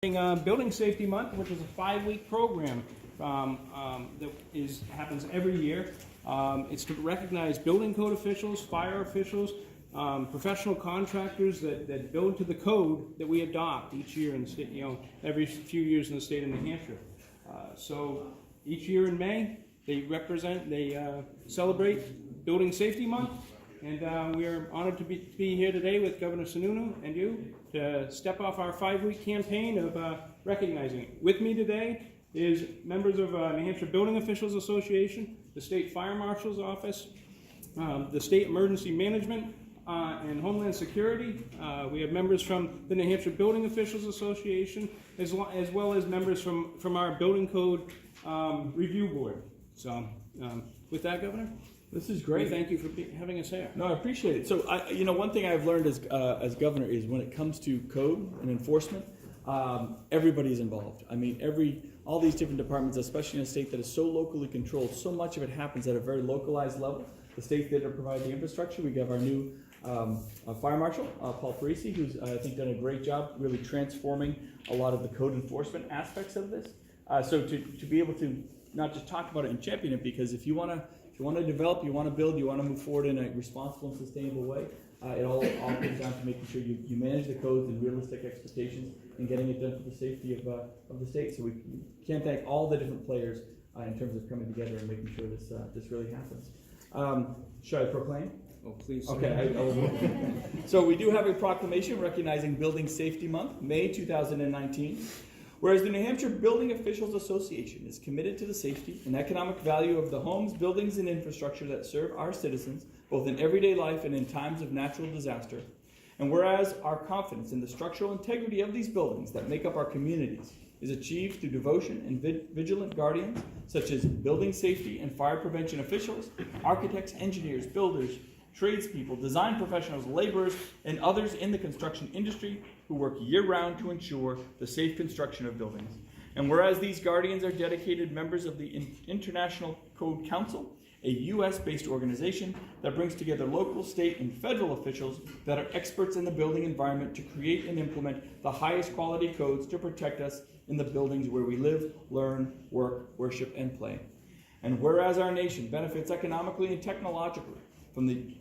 Building Safety Month, which is a 5-week program that happens every year. It's to recognize building code officials, fire officials, professional contractors that build to the code that we adopt each year in the state, every few years in the state of New Hampshire. So each year in May, they celebrate Building Safety Month, and we are honored to be here today with Governor Sununu and you to step off our 5-week campaign of recognizing it. With me today is members of New Hampshire Building Officials Association, the State Fire Marshal's Office, the State Emergency Management and Homeland Security. We have members from the New Hampshire Building Officials Association, as well as members from our Building Code Review Board. So with that, Governor, this is great. Thank you for having us here. No, I appreciate it. So, one thing I've learned as governor is when it comes to code and enforcement, everybody's involved. I mean, all these different departments, especially in a state that is so locally controlled, so much of it happens at a very localized level. The states that provide the infrastructure, we have our new fire marshal, Paul Parisi, who's I think done a great job really transforming a lot of the code enforcement aspects of this. So to be able to not just talk about it and champion it, because if you want to develop, you want to build, you want to move forward in a responsible and sustainable way, it all comes down to making sure you manage the codes and realistic expectations and getting it done for the safety of the state. So we can't thank all the different players in terms of coming together and making sure this really happens. Should I proclaim? Oh, please. Okay. So we do have a proclamation recognizing Building Safety Month, May 2019. Whereas the New Hampshire Building Officials Association is committed to the safety and economic value of the homes, buildings, and infrastructure that serve our citizens, both in everyday life and in times of natural disaster. And whereas our confidence in the structural integrity of these buildings that make up our communities is achieved through devotion and vigilant guardians, such as building safety and fire prevention officials, architects, engineers, builders, tradespeople, design professionals, laborers, and others in the construction industry who work year-round to ensure the safe construction of buildings. And whereas these guardians are dedicated members of the International Code Council, a U.S.-based organization that brings together local, state, and federal officials that are experts in the building environment to create and implement the highest quality codes to protect us in the buildings where we live, learn, work, worship, and play. And whereas our nation benefits economically and technologically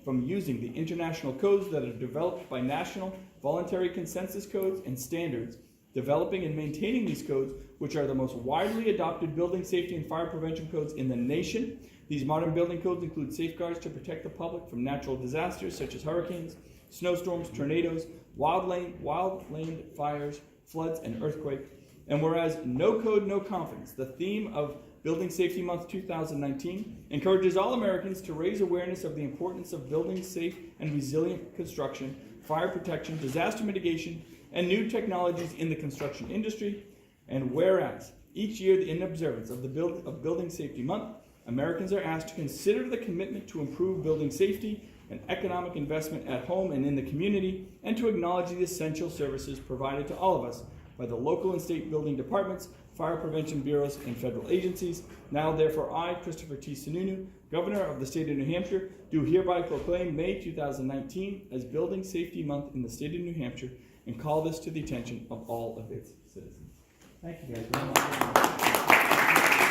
from using the international codes that are developed by national voluntary consensus codes and standards, developing and maintaining these codes, which are the most widely adopted building safety and fire prevention codes in the nation. These modern building codes include safeguards to protect the public from natural disasters such as hurricanes, snowstorms, tornadoes, wildland fires, floods, and earthquakes. And whereas no code, no confidence, the theme of Building Safety Month 2019 encourages all Americans to raise awareness of the importance of building safe and resilient construction, fire protection, disaster mitigation, and new technologies in the construction industry. And whereas each year in observance of Building Safety Month, Americans are asked to consider the commitment to improve building safety and economic investment at home and in the community, and to acknowledge the essential services provided to all of us by the local and state building departments, fire prevention bureaus, and federal agencies. Now, therefore, I, Christopher T. Sununu, Governor of the state of New Hampshire, do hereby proclaim May 2019 as Building Safety Month in the state of New Hampshire and call this to the attention of all of its citizens. Thank you guys very much.